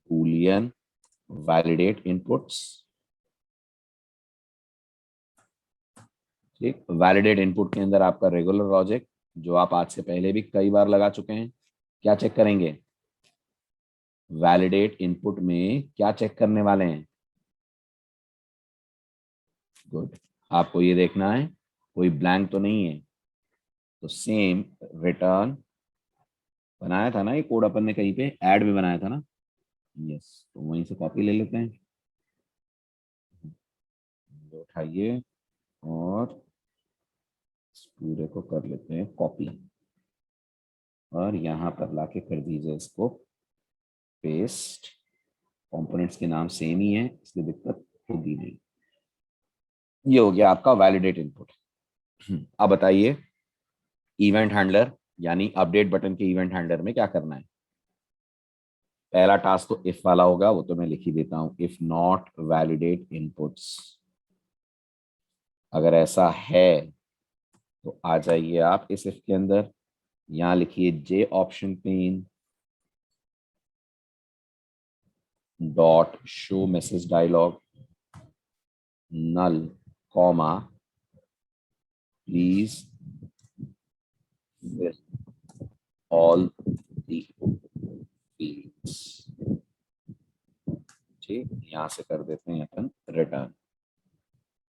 Boolean validate inputs. ठीक, वैलिडेट इनपुट के अंदर आपका रेगुलर लॉजिक जो आप आज से पहले भी कई बार लगा चुके हैं। क्या चेक करेंगे वैलिडेट इनपुट में, क्या चेक करने वाले हैं? गुड, आपको ये देखना है कोई ब्लैंक तो नहीं है, तो सेम रिटर्न बनाया था ना ये कोड अपन ने, कहीं पे ऐड में बनाया था ना। यस, तो वहीं से कॉपी ले लेते हैं, ये उठाइए और इस पूरे को कर लेते हैं कॉपी और यहाँ पर लाके कर दीजिए इसको पेस्ट। कंपोनेंट्स के नाम सेम ही है इसलिए दिक्कत होगी नहीं। ये हो गया आपका वैलिडेट इनपुट। अब बताइए इवेंट हैंडलर यानी अपडेट बटन के इवेंट हैंडलर में क्या करना है। पहला टास्क तो इफ वाला होगा, वो तो मैं लिख ही देता हूं, इफ नॉट वैलिडेट इनपुट्स। अगर ऐसा है तो आ जाइए आप इस इफ के अंदर, यहां लिखिए J option pane dot show message dialog null comma please with all the fields. ठीक, यहां से कर देते हैं अपन रिटर्न।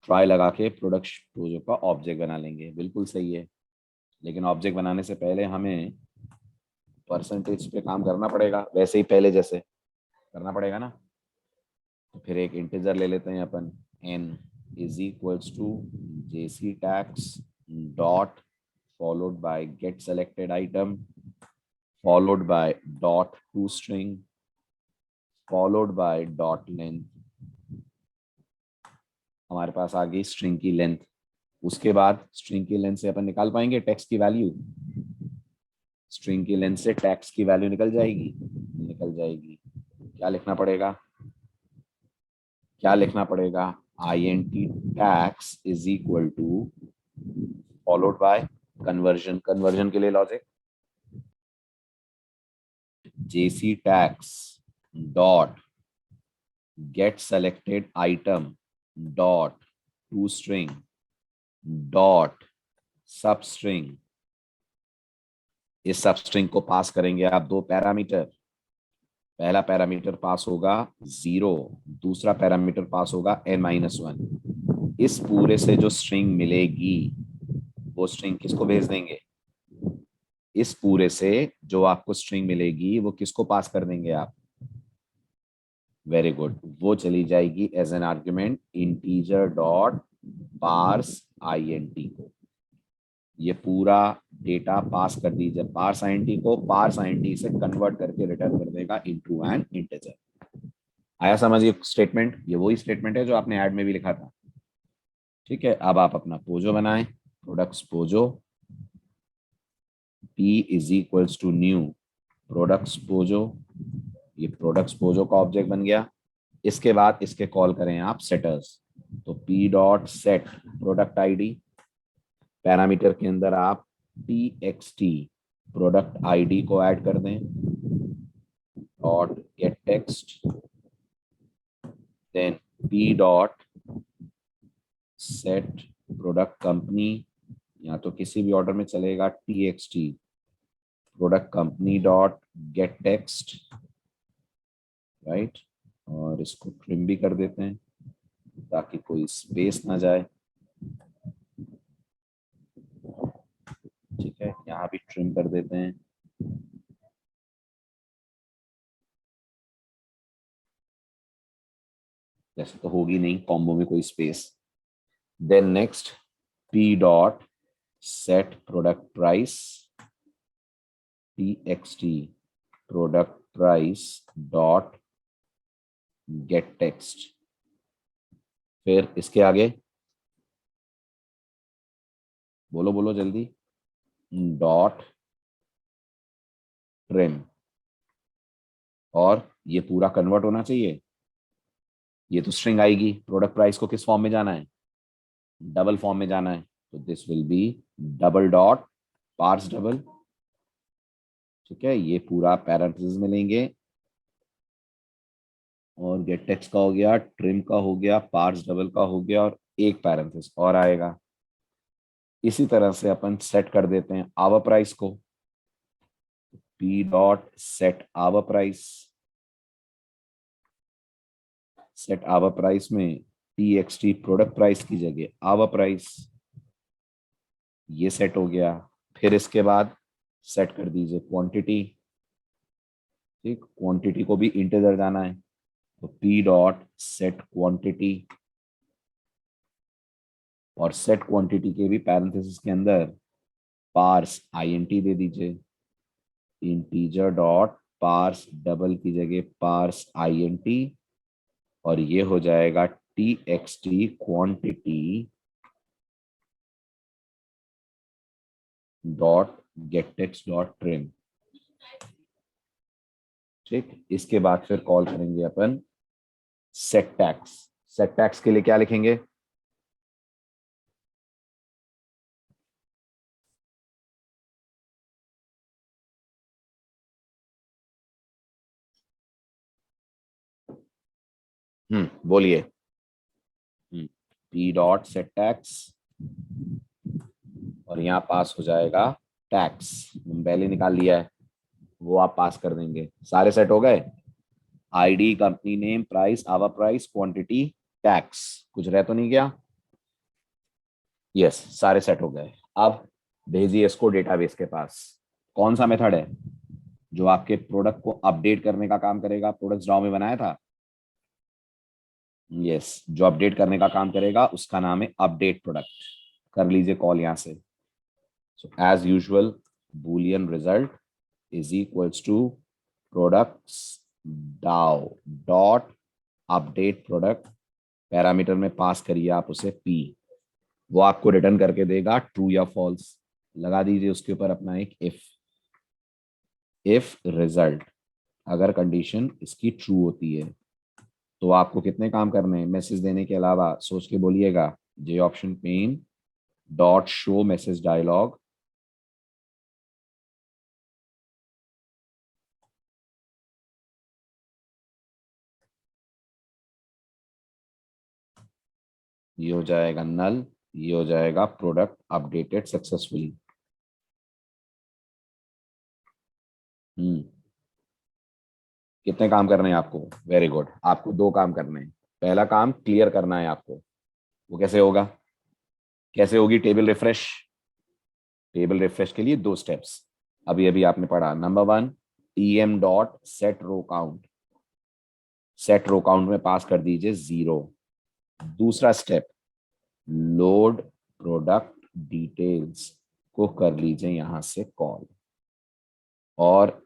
ट्राई लगा के प्रोडक्ट टूजो का ऑब्जेक्ट बना लेंगे, बिल्कुल सही है, लेकिन ऑब्जेक्ट बनाने से पहले हमें परसेंटेज पे काम करना पड़ेगा, वैसे ही पहले जैसे करना पड़ेगा ना। तो फिर एक इंटीजर ले लेते हैं अपन, n is equals to JC tax dot followed by get selected item followed by dot toString followed by dot length। हमारे पास आ गई स्ट्रिंग की लेंथ। उसके बाद स्ट्रिंग की लेंथ से अपन निकाल पाएंगे टेक्स्ट की वैल्यू। स्ट्रिंग की लेंथ से टेक्स्ट की वैल्यू निकल जाएगी, निकल जाएगी। क्या लिखना पड़ेगा, क्या लिखना पड़ेगा, int tax is equal to followed by conversion, conversion के लिए logic jc tax dot get selected item dot toString dot substring। इस सबस्ट्रिंग को पास करेंगे आप दो पैरामीटर। पहला पैरामीटर पास होगा 0, दूसरा पैरामीटर पास होगा n-1। इस पूरे से जो स्ट्रिंग मिलेगी वो स्ट्रिंग किसको भेज देंगे, इस पूरे से जो आपको स्ट्रिंग मिलेगी वो किसको पास कर देंगे आप, वेरी गुड, वो चली जाएगी as an argument integer dot parse int को। ये पूरा डेटा पास कर दीजिए पार्स आईएनटी को, पार्स आईएनटी से कन्वर्ट करके रिटर्न कर देगा इनटू एन इंटीजर। आया समझ ये स्टेटमेंट? ये वही स्टेटमेंट है जो आपने ऐड में भी लिखा था। ठीक है, अब आप अपना पोजो बनाएं, products POJO, p is equals to new products POJO, ये प्रोडक्ट्स पोजो का ऑब्जेक्ट बन गया। इसके बाद इसके कॉल करें आप सेटर्स, तो p dot set product ID, parameter के अंदर आप txt प्रोडक्ट आईडी को ऐड कर दें, dot get text, then p dot set product company, या तो किसी भी ऑर्डर में चलेगा, txt product company dot get text, right. और इसको ट्रिम भी कर देते हैं ताकि कोई स्पेस ना जाए। ठीक है, यहाँ भी ट्रिम कर देते हैं। जैसे तो होगी नहीं कॉम्बो में कोई space. Then next p dot set product price, txt product price dot get text, फिर इसके आगे बोलो बोलो जल्दी, डॉट ट्रिम, और ये पूरा कन्वर्ट होना चाहिए। ये तो स्ट्रिंग आएगी, प्रोडक्ट प्राइस को किस फॉर्म में जाना है? डबल फॉर्म में जाना है, तो this will be double dot parse double. ठीक है, ये पूरा पैरेंथेसिस में लेंगे, और गेट टेक्स्ट का हो गया, ट्रिम का हो गया, पार्स डबल का हो गया, और एक पैरेंथेसिस और आएगा। इसी तरह से अपन सेट कर देते हैं आवर प्राइस को, p dot set hour price, set hour price में txt प्रोडक्ट प्राइस की जगह आवर प्राइस, ये सेट हो गया। फिर इसके बाद सेट कर दीजिए क्वांटिटी, ठीक, क्वांटिटी को भी इंटीजर जाना है, तो p डॉट सेट क्वांटिटी, और सेट क्वांटिटी के भी पैरेंथेसिस के अंदर पार्स int दे दीजिए, इंटीजर डॉट पार्स डबल की जगह पार्स int, और ये हो जाएगा txt quantity dot get text dot trim. ठीक, इसके बाद फिर कॉल करेंगे अपन सेट टैक्स। सेट टैक्स के लिए क्या लिखेंगे? बोलिए। p डॉट सेट टैक्स, और यहाँ पास हो जाएगा टैक्स, पहले निकाल लिया है, वो आप पास कर देंगे। सारे सेट हो गए, ID, company name, price, our price, quantity, tax, कुछ रह तो नहीं गया? यस, सारे सेट हो गए। अब भेजिए इसको डेटाबेस के पास। कौन सा मेथड है जो आपके प्रोडक्ट को अपडेट करने का काम करेगा? प्रोडक्ट्स डाउ में बनाया था। यस, जो अपडेट करने का काम करेगा उसका नाम है अपडेट प्रोडक्ट। कर लीजिए कॉल यहां से। So as usual boolean result is equals to products DAO dot update product, parameter में पास करिए आप उसे p, वो आपको रिटर्न करके देगा ट्रू या फॉल्स। लगा दीजिए उसके ऊपर अपना एक इफ रिजल्ट, अगर कंडीशन इसकी ट्रू होती है तो आपको कितने काम करने हैं मैसेज देने के अलावा? सोच के बोलिएगा। J option pane dot show message dialog, ये हो जाएगा नल, ये हो जाएगा प्रोडक्ट अपडेटेड सक्सेसफुली। कितने काम करने हैं आपको? वेरी गुड, आपको 2 काम करने हैं। पहला काम क्लियर करना है आपको, वो कैसे होगा? कैसे होगी टेबल रिफ्रेश? टेबल रिफ्रेश के लिए 2 स्टेप्स अभी अभी आपने पढ़ा। Number 1, em dot set row count, set row count में पास कर दीजिए 0। दूसरा स्टेप, लोड प्रोडक्ट डिटेल्स, को कर लीजिए यहां से कॉल और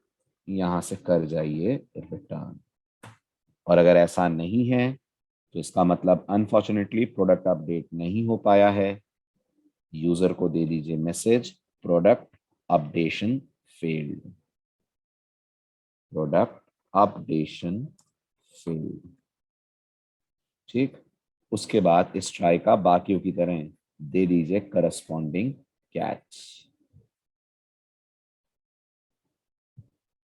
यहां से कर जाइए रिटर्न। और अगर ऐसा नहीं है तो इसका मतलब अनफॉर्चुनेटली प्रोडक्ट अपडेट नहीं हो पाया है। यूजर को दे दीजिए message product updation failed, product updation failed. ठीक, उसके बाद इस ट्राई का बाकियों की तरह दे दीजिए करस्पॉन्डिंग कैच।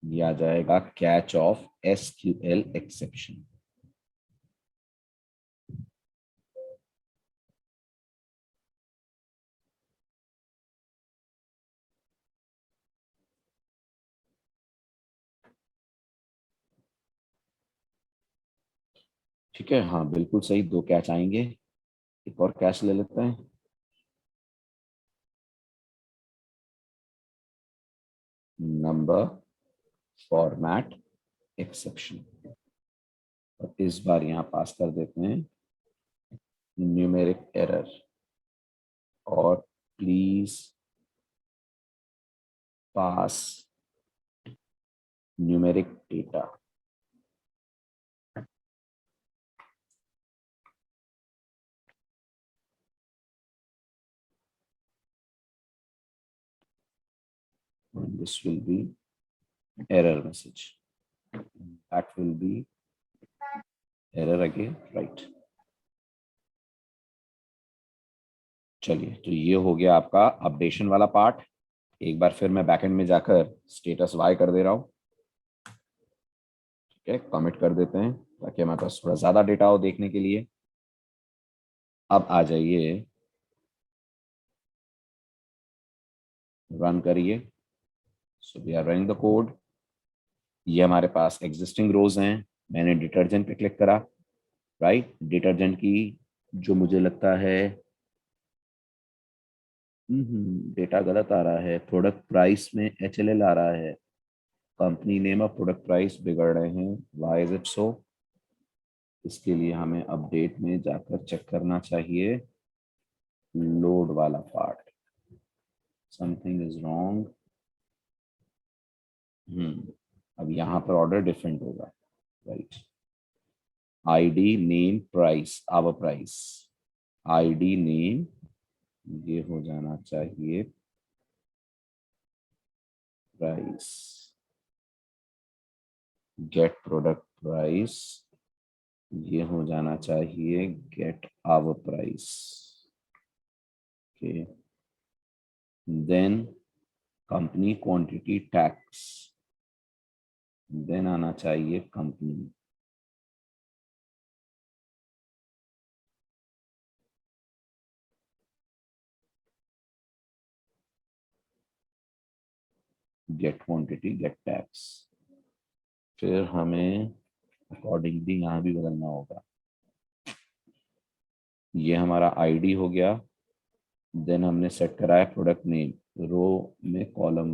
ये आ जाएगा कैच ऑफ एसक्यूएल एक्सेप्शन। ठीक है, हाँ बिल्कुल सही, 2 कैच आएंगे। एक और कैच ले लेते हैं। नंबर फॉर्मेट एक्सेप्शन, और इस बार यहाँ पास कर देते हैं न्यूमेरिक एरर और please pass numeric data. This will be error message. That will be error again, right? चलिए, तो ये हो गया आपका अपडेशन वाला पार्ट। एक बार फिर मैं बैकएंड में जाकर स्टेटस वाई कर दे रहा हूँ। ठीक है, कमिट कर देते हैं ताकि हमारे पास थोड़ा ज्यादा डेटा हो देखने के लिए। अब आ जाइए, रन करिए। So we are running the code. ये हमारे पास एग्जिस्टिंग रोज हैं। मैंने डिटर्जेंट पे क्लिक करा, राइट। डिटर्जेंट की जो मुझे लगता है डेटा गलत आ रहा है। प्रोडक्ट प्राइस में HLL आ रहा है, कंपनी नेम और प्रोडक्ट प्राइस बिगड़ रहे हैं। Why is it so? इसके लिए हमें अपडेट में जाकर चेक करना चाहिए लोड वाला पार्ट। Something is wrong. अब यहाँ पर ऑर्डर डिफरेंट होगा, right. ID name price, our price, ID name ये हो जाना चाहिए प्राइस, गेट प्रोडक्ट प्राइस ये हो जाना चाहिए get hour price. Okay, then company quantity tax, then आना चाहिए company. Get quantity get tax. फिर हमें अकॉर्डिंगली यहाँ भी बदलना होगा। ये हमारा आईडी हो गया। देन हमने सेट कराया प्रोडक्ट नेम, रो में कॉलम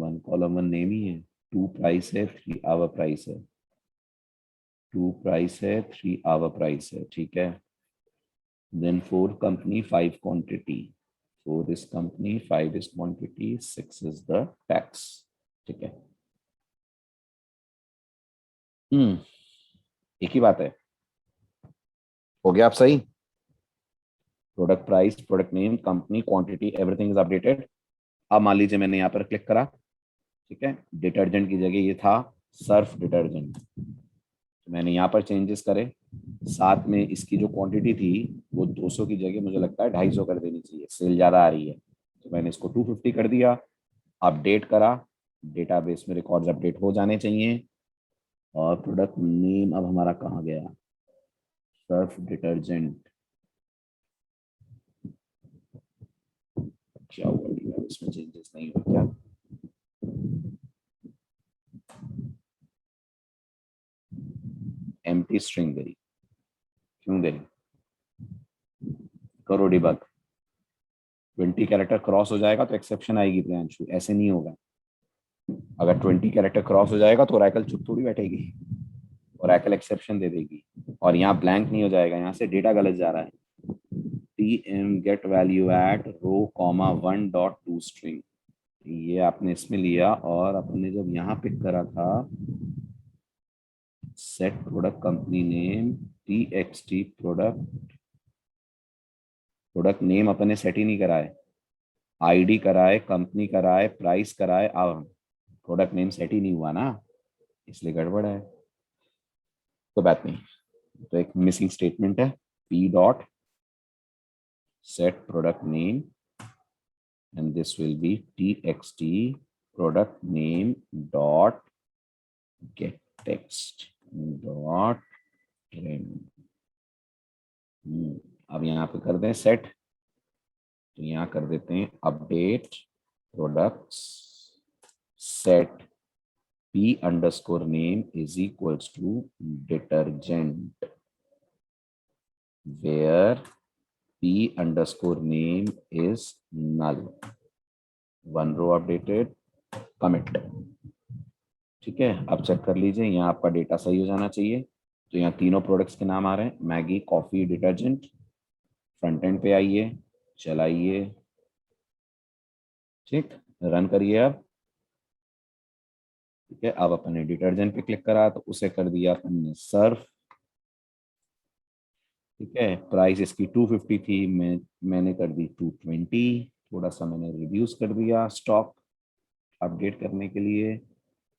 वन नेम ही है। 2 प्राइस है, 3 आवर प्राइस है। 2 प्राइस है, 3 आवर प्राइस है, ठीक है। Then 4 company, 5 quantity. 4 is company, 5 is quantity, 6 is the tax. ठीक है, एक ही बात है। हो गया आप सही? Product price, product name, company, quantity, everything is updated. अब मान लीजिए मैंने यहाँ पर क्लिक करा, ठीक है। डिटर्जेंट की जगह ये था सर्फ डिटर्जेंट, तो मैंने यहाँ पर चेंजेस करे। साथ में इसकी जो क्वांटिटी थी वो 200 की जगह मुझे लगता है 250 कर देनी चाहिए, सेल ज्यादा आ रही है, तो मैंने इसको 250 कर दिया। अपडेट करा, डेटाबेस में रिकॉर्ड्स अपडेट हो जाने चाहिए। और प्रोडक्ट नेम अब हमारा कहाँ गया? Surf detergent. क्या हुआ, इसमें चेंजेस नहीं हुए क्या? एम्प्टी स्ट्रिंग गई, क्यों गई? करो डिबग। 20 कैरेक्टर क्रॉस हो जाएगा तो एक्सेप्शन आएगी प्रियांशु, ऐसे नहीं होगा। अगर 20 कैरेक्टर क्रॉस हो जाएगा तो ओरेकल चुप थोड़ी बैठेगी, ओरेकल एक्सेप्शन दे देगी। और यहाँ ब्लैंक नहीं हो जाएगा, यहाँ से डेटा गलत जा रहा है। tm get value at row comma 1 dot to string, ये आपने इसमें लिया और अपने जब यहाँ पिक करा था set product company name TXT product name अपने सेट ही नहीं कराए, ID कराए, कंपनी कराए, प्राइस कराए, अब प्रोडक्ट नेम सेट ही नहीं हुआ ना, इसलिए गड़बड़ है। तो बात नहीं, तो एक मिसिंग स्टेटमेंट है, P dot set product name and this will be TXT product name dot get text dot trim। अब यहाँ पे कर दें सेट, तो यहाँ कर देते हैं update products set P underscore name is equals to detergent where P underscore name is null, one row updated, commit. ठीक है, अब चेक कर लीजिए, यहाँ आपका डेटा सही हो जाना चाहिए। तो यहाँ तीनों प्रोडक्ट्स के नाम आ रहे हैं, Maggi, coffee, detergent. Front end पे आइए, चलाइए, ठीक, रन करिए अब। ठीक है, अब अपने डिटर्जेंट पे क्लिक करा तो उसे कर दिया अपने सर्फ। ठीक है, प्राइस इसकी 250 थी, मैंने कर दी 220, थोड़ा सा मैंने रिड्यूस कर दिया स्टॉक अपडेट करने के लिए,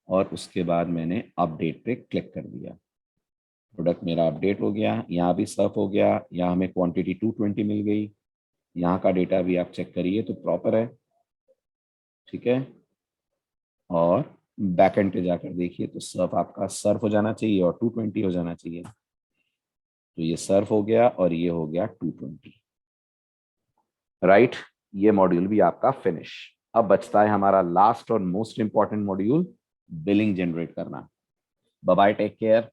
और उसके बाद मैंने अपडेट पे क्लिक कर दिया। प्रोडक्ट मेरा अपडेट हो गया, यहाँ भी सर्फ हो गया, यहाँ हमें क्वांटिटी 220 मिल गई। यहाँ का डेटा भी आप चेक करिए तो प्रॉपर है। ठीक है, और बैकएंड पे जाकर देखिए तो सर्फ आपका सर्फ हो जाना चाहिए और 220 हो जाना चाहिए। तो ये सर्फ हो गया और ये हो गया 220। राइट, ये मॉड्यूल भी आपका फिनिश। अब बचता है हमारा लास्ट और most important module, billing generate करना। Bye bye, take care.